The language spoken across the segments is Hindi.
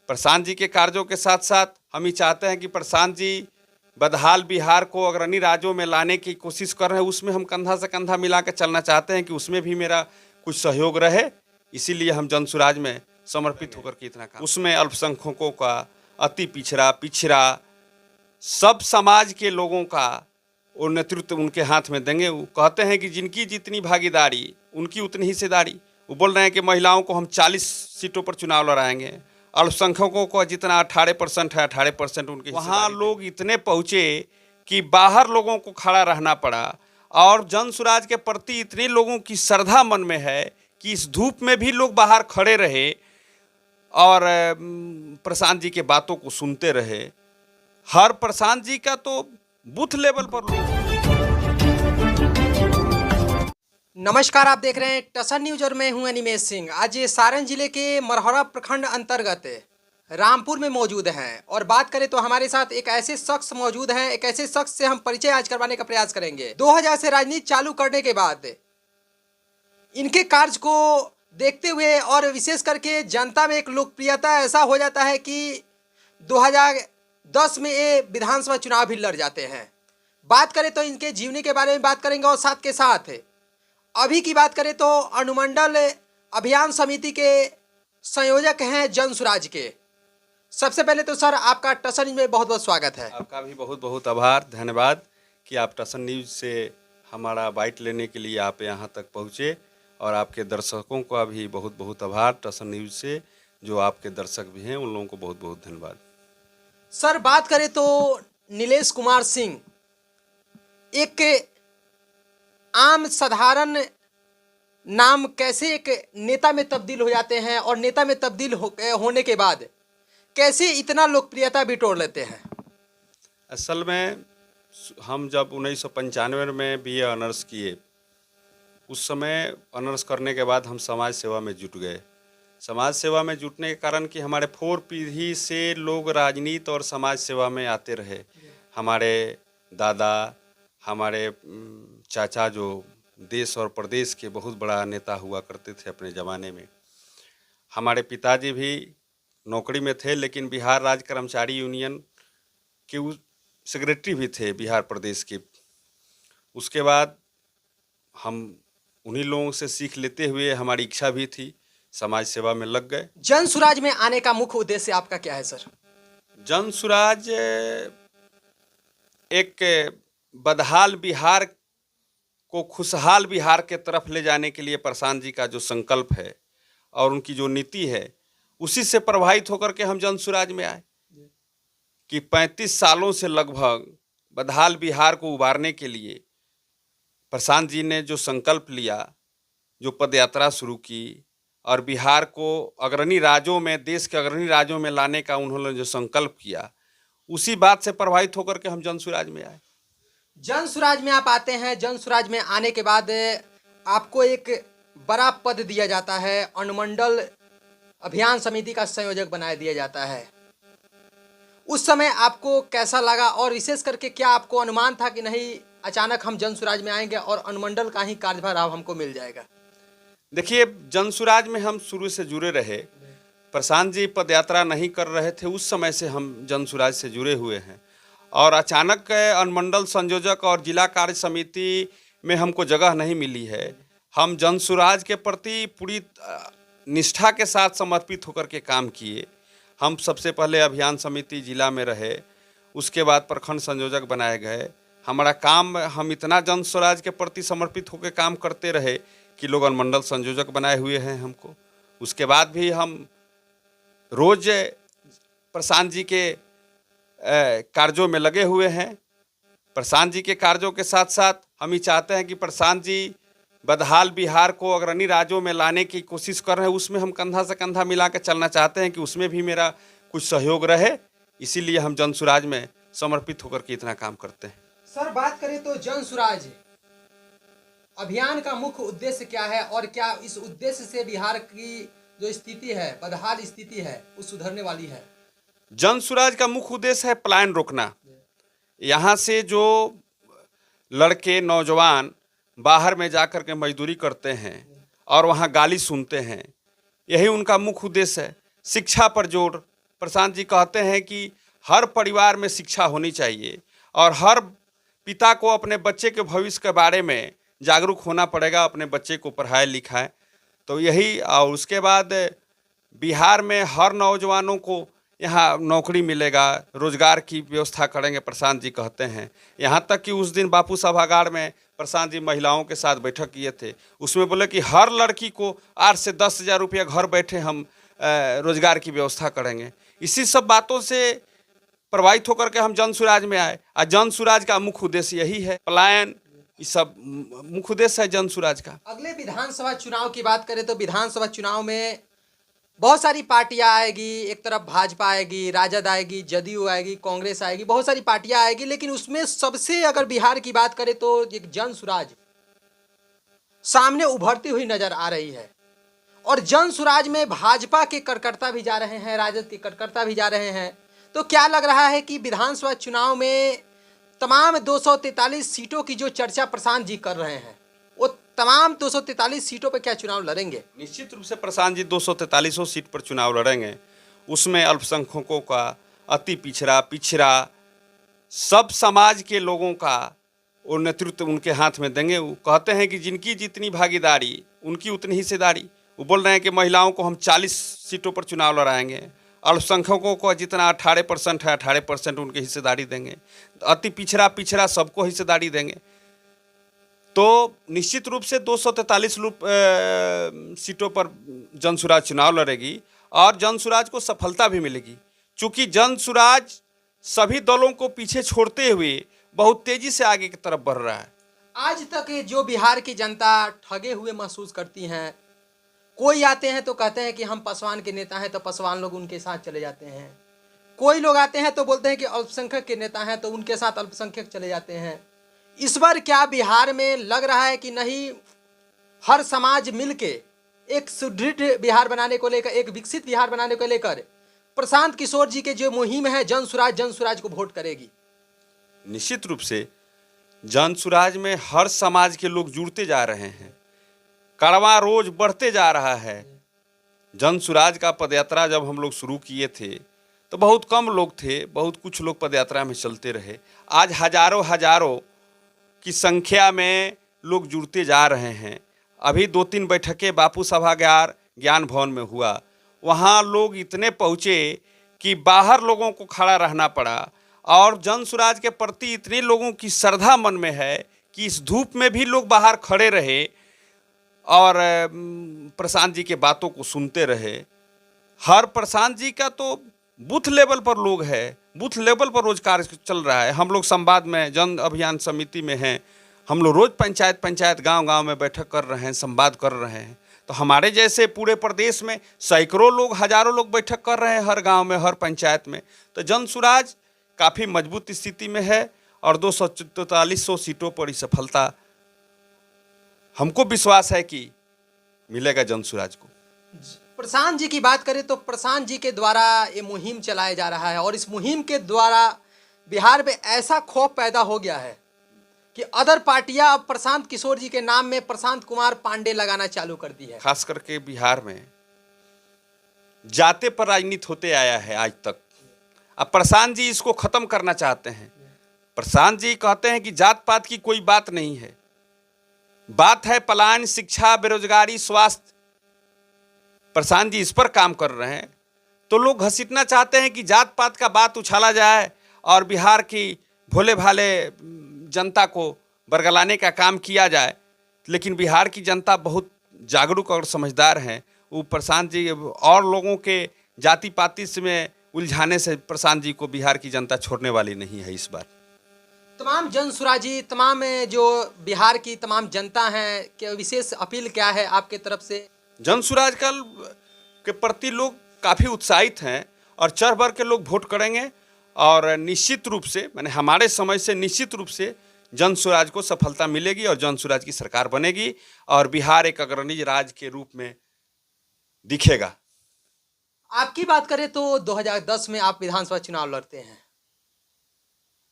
प्रशांत जी के कार्यों के साथ साथ हम ये चाहते हैं कि प्रशांत जी बदहाल बिहार को अग्रणी राज्यों में लाने की कोशिश कर रहे हैं, उसमें हम कंधा से कंधा मिला के चलना चाहते हैं कि उसमें भी मेरा कुछ सहयोग रहे। इसीलिए हम जन सुराज में समर्पित होकर के इतना काम, उसमें अल्पसंख्यकों का, अति पिछड़ा सब समाज के लोगों का वो नेतृत्व उनके हाथ में देंगे। वो कहते हैं कि जिनकी जितनी भागीदारी उनकी उतनी हिस्सेदारी। वो बोल रहे हैं कि महिलाओं को हम 40 सीटों पर चुनाव लड़ाएंगे, अल्पसंख्यकों को जितना 18% है 18% उनके वहाँ लोग इतने पहुँचे कि बाहर लोगों को खड़ा रहना पड़ा। और जन सुराज के प्रति इतने लोगों की श्रद्धा मन में है कि इस धूप में भी लोग बाहर खड़े रहे और प्रशांत जी के बातों को सुनते रहे। हर प्रशांत जी का तो बूथ लेवल पर लोग। नमस्कार, आप देख रहे हैं टसन न्यूज और मैं हूं अनिमेश सिंह। आज सारण जिले के मरहरा प्रखंड अंतर्गत रामपुर में मौजूद हैं और बात करें तो हमारे साथ एक ऐसे शख्स मौजूद हैं। एक ऐसे शख्स से हम परिचय आज करवाने का प्रयास करेंगे। 2000 से राजनीति चालू करने के बाद इनके कार्य को देखते हुए और विशेष करके जनता में एक लोकप्रियता ऐसा हो जाता है कि 2010 में ये विधानसभा चुनाव भी लड़ जाते हैं। बात करें तो इनके जीवनी के बारे में बात करेंगे और साथ के साथ अभी की बात करें तो अनुमंडल अभियान समिति के संयोजक हैं जन सुराज के। सबसे पहले तो सर आपका टसन न्यूज में बहुत बहुत स्वागत है। आपका भी बहुत बहुत आभार, धन्यवाद कि आप टसन न्यूज से हमारा बाइट लेने के लिए आप यहाँ तक पहुँचे। और आपके दर्शकों का भी बहुत बहुत आभार, टसन न्यूज से जो आपके दर्शक भी हैं उन लोगों को बहुत बहुत धन्यवाद। सर बात करें तो नीलेश कुमार सिंह एक आम साधारण नाम कैसे एक नेता में तब्दील हो जाते हैं और नेता में तब्दील होने के बाद कैसे इतना लोकप्रियता बिटोर लेते हैं? असल में हम जब 1995 में BA ऑनर्स किए, उस समय ऑनर्स करने के बाद हम समाज सेवा में जुट गए। समाज सेवा में जुटने के कारण कि हमारे 4 पीढ़ी से लोग राजनीति और समाज सेवा में आते रहे। हमारे दादा, हमारे चाचा जो देश और प्रदेश के बहुत बड़ा नेता हुआ करते थे अपने ज़माने में। हमारे पिताजी भी नौकरी में थे, लेकिन बिहार राज्य कर्मचारी यूनियन के सेक्रेटरी भी थे बिहार प्रदेश के। उसके बाद हम उन्हीं लोगों से सीख लेते हुए हमारी इच्छा भी थी, समाज सेवा में लग गए। जन सुराज में आने का मुख्य उद्देश्य आपका क्या है सर? जन सुराज एक बदहाल बिहार को खुशहाल बिहार के तरफ ले जाने के लिए प्रशांत जी का जो संकल्प है और उनकी जो नीति है, उसी से प्रभावित होकर के हम जन सुराज में आए कि 35 सालों से लगभग बदहाल बिहार को उबारने के लिए प्रशांत जी ने जो संकल्प लिया, जो पदयात्रा शुरू की और बिहार को अग्रणी राज्यों में, देश के अग्रणी राज्यों में लाने का उन्होंने जो संकल्प किया, उसी बात से प्रभावित होकर के हम जन सुराज में आए। जन सुराज में आप आते हैं। जन सुराज में आने के बाद आपको एक बड़ा पद दिया जाता है, अनुमंडल अभियान समिति का संयोजक बनाया दिया जाता है। उस समय आपको कैसा लगा और विशेष करके क्या आपको अनुमान था कि नहीं अचानक हम जन सुराज में आएंगे और अनुमंडल का ही कार्यभार हमको मिल जाएगा? देखिए, जन सुराज में हम शुरू से जुड़े रहे। प्रशांत जी पदयात्रा नहीं कर रहे थे, उस समय से हम जन सुराज से जुड़े हुए हैं। और अचानक अनुमंडल संयोजक और जिला कार्य समिति में हमको जगह नहीं मिली है। हम जन सुराज के प्रति पूरी निष्ठा के साथ समर्पित होकर के काम किए। हम सबसे पहले अभियान समिति जिला में रहे, उसके बाद प्रखंड संयोजक बनाए गए। हमारा काम, हम इतना जन स्वराज के प्रति समर्पित होकर काम करते रहे कि लोग अनुमंडल संयोजक बनाए हुए हैं हमको। उसके बाद भी हम रोज प्रशांत जी के कार्यों में लगे हुए हैं। प्रशांत जी के कार्यों के साथ साथ हम ये चाहते हैं कि प्रशांत जी बदहाल बिहार को अग्रणी राज्यों में लाने की कोशिश कर रहे हैं, उसमें हम कंधा से कंधा मिला के चलना चाहते हैं कि उसमें भी मेरा कुछ सहयोग रहे। इसीलिए हम जन सुराज में समर्पित होकर के इतना काम करते हैं। सर बात करें तो जन सुराज अभियान का मुख्य उद्देश्य क्या है और क्या इस उद्देश्य से बिहार की जो स्थिति है, बदहाल स्थिति है, वो सुधरने वाली है? जन सुराज का मुख्य उद्देश्य है पलायन रोकना। यहाँ से जो लड़के नौजवान बाहर में जाकर के मजदूरी करते हैं और वहाँ गाली सुनते हैं, यही उनका मुख्य उद्देश्य है। शिक्षा पर जोर प्रशांत जी कहते हैं कि हर परिवार में शिक्षा होनी चाहिए और हर पिता को अपने बच्चे के भविष्य के बारे में जागरूक होना पड़ेगा, अपने बच्चे को पढ़ाए लिखाएं। तो यही, और उसके बाद बिहार में हर नौजवानों को यहाँ नौकरी मिलेगा, रोजगार की व्यवस्था करेंगे, प्रशांत जी कहते हैं। यहाँ तक कि उस दिन बापू सभागार में प्रशांत जी महिलाओं के साथ बैठक किए थे, उसमें बोले कि हर लड़की को 8 से 10,000 रुपया घर बैठे हम रोजगार की व्यवस्था करेंगे। इसी सब बातों से प्रभावित होकर के हम जन सुराज में आए, और जन सुराज का मुख्य उद्देश्य यही है, पलायन, ये सब मुख्य उद्देश्य है जन सुराज का। अगले विधानसभा चुनाव की बात करें तो विधानसभा चुनाव में बहुत सारी पार्टियां आएगी, एक तरफ भाजपा आएगी, राजद आएगी, जदयू आएगी, कांग्रेस आएगी, बहुत सारी पार्टियां आएगी, लेकिन उसमें सबसे अगर बिहार की बात करें तो एक जन सुराज सामने उभरती हुई नजर आ रही है। और जन सुराज में भाजपा के कार्यकर्ता भी जा रहे हैं, राजद के कार्यकर्ता भी जा रहे हैं। तो क्या लग रहा है कि विधानसभा चुनाव में तमाम 243 सीटों की जो चर्चा प्रशांत जी कर रहे हैं, वो तमाम 243 सीटों पर क्या चुनाव लड़ेंगे? निश्चित रूप से प्रशांत जी 243 सीट पर चुनाव लड़ेंगे। उसमें अल्पसंख्यकों का, अति पिछड़ा सब समाज के लोगों का वो नेतृत्व उनके हाथ में देंगे। वो कहते हैं कि जिनकी जितनी भागीदारी उनकी उतनी हिस्सेदारी। वो बोल रहे हैं कि महिलाओं को हम 40 सीटों पर चुनाव लड़ाएंगे, अल्पसंख्यकों को जितना 18% है 18% उनकी हिस्सेदारी देंगे, अति पिछड़ा सबको हिस्सेदारी देंगे। तो निश्चित रूप से 243 सीटों पर जनसुराज चुनाव लड़ेगी और जनसुराज को सफलता भी मिलेगी, क्योंकि जनसुराज सभी दलों को पीछे छोड़ते हुए बहुत तेजी से आगे की तरफ बढ़ रहा है। आज तक जो बिहार की जनता ठगे हुए महसूस करती हैं, कोई आते हैं तो कहते हैं कि हम पासवान के नेता हैं, तो पासवान लोग उनके साथ चले जाते हैं। कोई लोग आते हैं तो बोलते हैं कि अल्पसंख्यक के नेता हैं, तो उनके साथ अल्पसंख्यक चले जाते हैं। इस बार क्या बिहार में लग रहा है कि नहीं, हर समाज मिलके एक सुदृढ़ बिहार बनाने को लेकर, एक विकसित बिहार बनाने को लेकर प्रशांत किशोर जी के जो मुहिम है जनसुराज को वोट करेगी? निश्चित रूप से जनसुराज में हर समाज के लोग जुड़ते जा रहे हैं, कड़वा रोज बढ़ते जा रहा है। जनसुराज का पदयात्रा जब हम लोग शुरू किए थे तो बहुत कम लोग थे, बहुत कुछ लोग पदयात्रा में चलते रहे। आज हजारों की संख्या में लोग जुड़ते जा रहे हैं। अभी 2-3 बैठकें बापू सभागार ज्ञान भवन में हुआ, वहाँ लोग इतने पहुँचे कि बाहर लोगों को खड़ा रहना पड़ा। और जनसुराज के प्रति इतने लोगों की श्रद्धा मन में है कि इस धूप में भी लोग बाहर खड़े रहे और प्रशांत जी के बातों को सुनते रहे। हर प्रशांत जी का तो बूथ लेवल पर लोग है, बूथ लेवल पर रोज कार्य चल रहा है। हम लोग संवाद में, जन अभियान समिति में हैं, हम लोग रोज पंचायत गांव में बैठक कर रहे हैं, संवाद कर रहे हैं। तो हमारे जैसे पूरे प्रदेश में सैकड़ों लोग, हजारों लोग बैठक कर रहे हैं हर गांव में, हर पंचायत में। तो जनसुराज काफ़ी मजबूत स्थिति में है और 243 सीटों पर सफलता हमको विश्वास है कि मिलेगा जनसुराज को। प्रशांत जी की बात करें तो प्रशांत जी के द्वारा ये मुहिम चलाया जा रहा है और इस मुहिम के द्वारा बिहार में ऐसा खौफ पैदा हो गया है कि अदर पार्टियां अब प्रशांत किशोर जी के नाम में प्रशांत कुमार पांडे लगाना चालू कर दी है। खास करके बिहार में जाते पर राजनीति होते आया है आज तक। अब प्रशांत जी इसको खत्म करना चाहते हैं। प्रशांत जी कहते हैं कि जात पात की कोई बात नहीं है, बात है पलायन, शिक्षा, बेरोजगारी, स्वास्थ्य। प्रशांत जी इस पर काम कर रहे हैं। तो लोग घसीटना चाहते हैं कि जात पात का बात उछाला जाए और बिहार की भोले भाले जनता को बरगलाने का काम किया जाए। लेकिन बिहार की जनता बहुत जागरूक और समझदार है। वो प्रशांत जी और लोगों के जाति पाति में उलझाने से प्रशांत जी को बिहार की जनता छोड़ने वाली नहीं है। इस बार तमाम जनसुराजी, तमाम जो बिहार की तमाम जनता है, क्या विशेष अपील क्या है आपके तरफ से? जनसुराज कल के प्रति लोग काफ़ी उत्साहित हैं और चढ़ बढ़ के लोग वोट करेंगे और निश्चित रूप से, मैंने हमारे समझ से निश्चित रूप से जनसुराज को सफलता मिलेगी और जनसुराज की सरकार बनेगी और बिहार एक अग्रणी राज्य के रूप में दिखेगा। आपकी बात करें तो 2010 में आप विधानसभा चुनाव लड़ते हैं।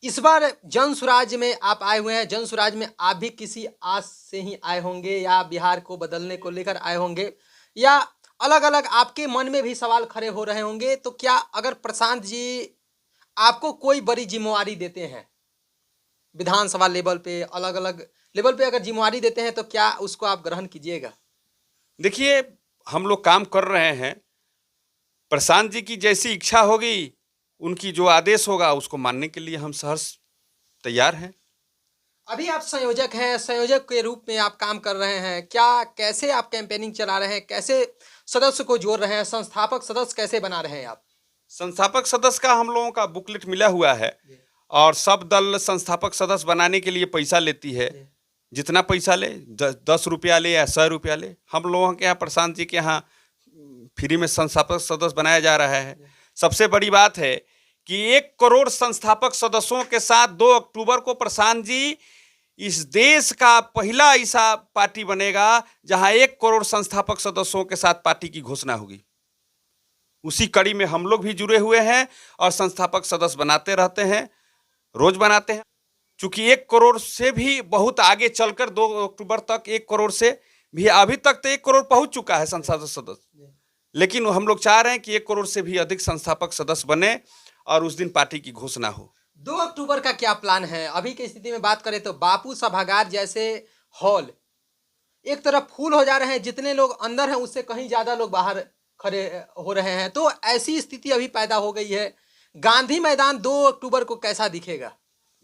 इस बार जनसुराज में आप आए हुए हैं। जनसुराज में आप भी किसी आस से ही आए होंगे या बिहार को बदलने को लेकर आए होंगे या अलग अलग आपके मन में भी सवाल खड़े हो रहे होंगे, तो क्या अगर प्रशांत जी आपको कोई बड़ी जिम्मेवारी देते हैं, विधानसभा लेवल पे, अलग अलग लेवल पे अगर जिम्मेवारी देते हैं, तो क्या उसको आप ग्रहण कीजिएगा? देखिए, हम लोग काम कर रहे हैं। प्रशांत जी की जैसी इच्छा होगी, उनकी जो आदेश होगा उसको मानने के लिए हम सहर्ष तैयार हैं। अभी आप संयोजक हैं, संयोजक के रूप में आप काम कर रहे हैं, क्या कैसे आप कैंपेनिंग चला रहे हैं, कैसे सदस्य को जोड़ रहे हैं, संस्थापक सदस्य कैसे बना रहे हैं आप? संस्थापक सदस्य का हम लोगों का बुकलेट मिला हुआ है, और सब दल संस्थापक सदस्य बनाने के लिए पैसा लेती है। जितना पैसा ले, 10 रुपया ले या 100 रुपया ले, हम लोगों के यहाँ, प्रशांत जी के यहाँ फ्री में संस्थापक सदस्य बनाया जा रहा है। सबसे बड़ी बात है कि 1 करोड़ संस्थापक सदस्यों के साथ 2 अक्टूबर को प्रशांत जी इस देश का पहला ऐसा पार्टी बनेगा जहां 1 करोड़ संस्थापक सदस्यों के साथ पार्टी की घोषणा होगी। उसी कड़ी में हम लोग भी जुड़े हुए हैं और संस्थापक सदस्य बनाते रहते हैं, रोज बनाते हैं। चूंकि 1 करोड़ से भी बहुत आगे चलकर 2 अक्टूबर तक 1 करोड़ से भी, अभी तक तो 1 करोड़ पहुंच चुका है संस्थापक सदस्य, लेकिन हम लोग चाह रहे हैं कि 1 करोड़ से भी अधिक संस्थापक सदस्य बने और उस दिन पार्टी की घोषणा हो। 2 अक्टूबर का क्या प्लान है? अभी की स्थिति में बात करें तो बापू सभागार जैसे हॉल एक तरफ फूल हो जा रहे हैं, जितने लोग अंदर हैं उससे कहीं ज्यादा लोग बाहर खड़े हो रहे हैं, तो ऐसी स्थिति अभी पैदा हो गई है। गांधी मैदान 2 अक्टूबर को कैसा दिखेगा?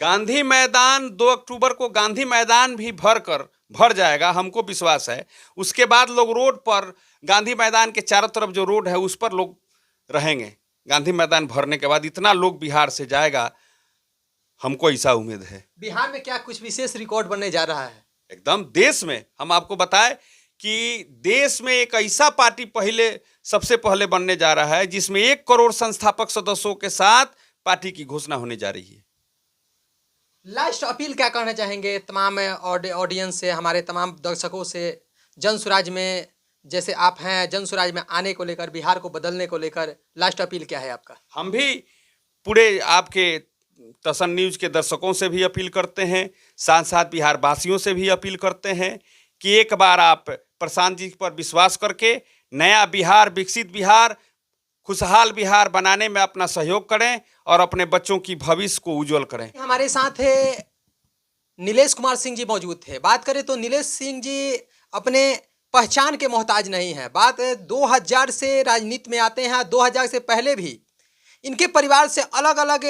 गांधी मैदान 2 अक्टूबर को गांधी मैदान भी भर जाएगा, हमको विश्वास है। उसके बाद लोग रोड पर, गांधी मैदान के चारों तरफ जो रोड है उस पर लोग रहेंगे। गांधी मैदान भरने के बाद इतना लोग बिहार से जाएगा, हमको ऐसा उम्मीद है। बिहार में क्या कुछ विशेष रिकॉर्ड बनने जा रहा है? एकदम देश में, हम आपको बताएं कि देश में एक ऐसा पार्टी सबसे पहले बनने जा रहा है जिसमें 1 करोड़ संस्थापक सदस्यों के साथ पार्टी की घोषणा होने जा रही है। लास्ट अपील क्या करना चाहेंगे तमाम ऑडियंस से, हमारे तमाम दर्शकों से, जन स्वराज में जैसे आप हैं, जन स्वराज में आने को लेकर, बिहार को बदलने को लेकर लास्ट अपील क्या है आपका? हम भी पूरे आपके टसन न्यूज के दर्शकों से भी अपील करते हैं, साथ साथ बिहार वासियों से भी अपील करते हैं कि एक बार आप प्रशांत जी पर विश्वास करके नया बिहार, विकसित बिहार, खुशहाल बिहार बनाने में अपना सहयोग करें और अपने बच्चों की भविष्य को उज्जवल करें। हमारे साथ नीलेश कुमार सिंह जी मौजूद थे। बात करें तो नीलेश सिंह जी अपने पहचान के मोहताज नहीं है। बात 2000 से राजनीति में आते हैं, 2000 से पहले भी इनके परिवार से अलग अलग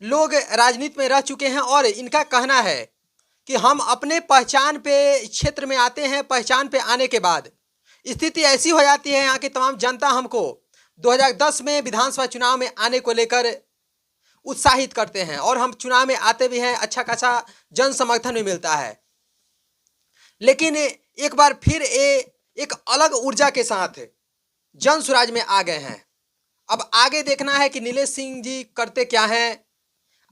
लोग राजनीति में रह चुके हैं और इनका कहना है कि हम अपने पहचान पे क्षेत्र में आते हैं, पहचान पे आने के बाद स्थिति ऐसी हो जाती है, यहाँ की तमाम जनता हमको 2010 में विधानसभा चुनाव में आने को लेकर उत्साहित करते हैं और हम चुनाव में आते भी हैं, अच्छा खासा जन समर्थन भी मिलता है। लेकिन एक बार फिर एक अलग ऊर्जा के साथ जन स्वराज में आ गए हैं। अब आगे देखना है कि नीलेश सिंह जी करते क्या हैं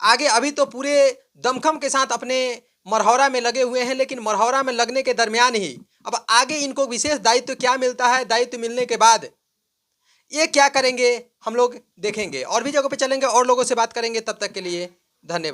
आगे। अभी तो पूरे दमखम के साथ अपने मरहौरा में लगे हुए हैं, लेकिन मरहौरा में लगने के दरमियान ही अब आगे इनको विशेष दायित्व क्या मिलता है, दायित्व मिलने के बाद ये क्या करेंगे हम लोग देखेंगे। और भी जगहों पे चलेंगे और लोगों से बात करेंगे। तब तक के लिए धन्यवाद।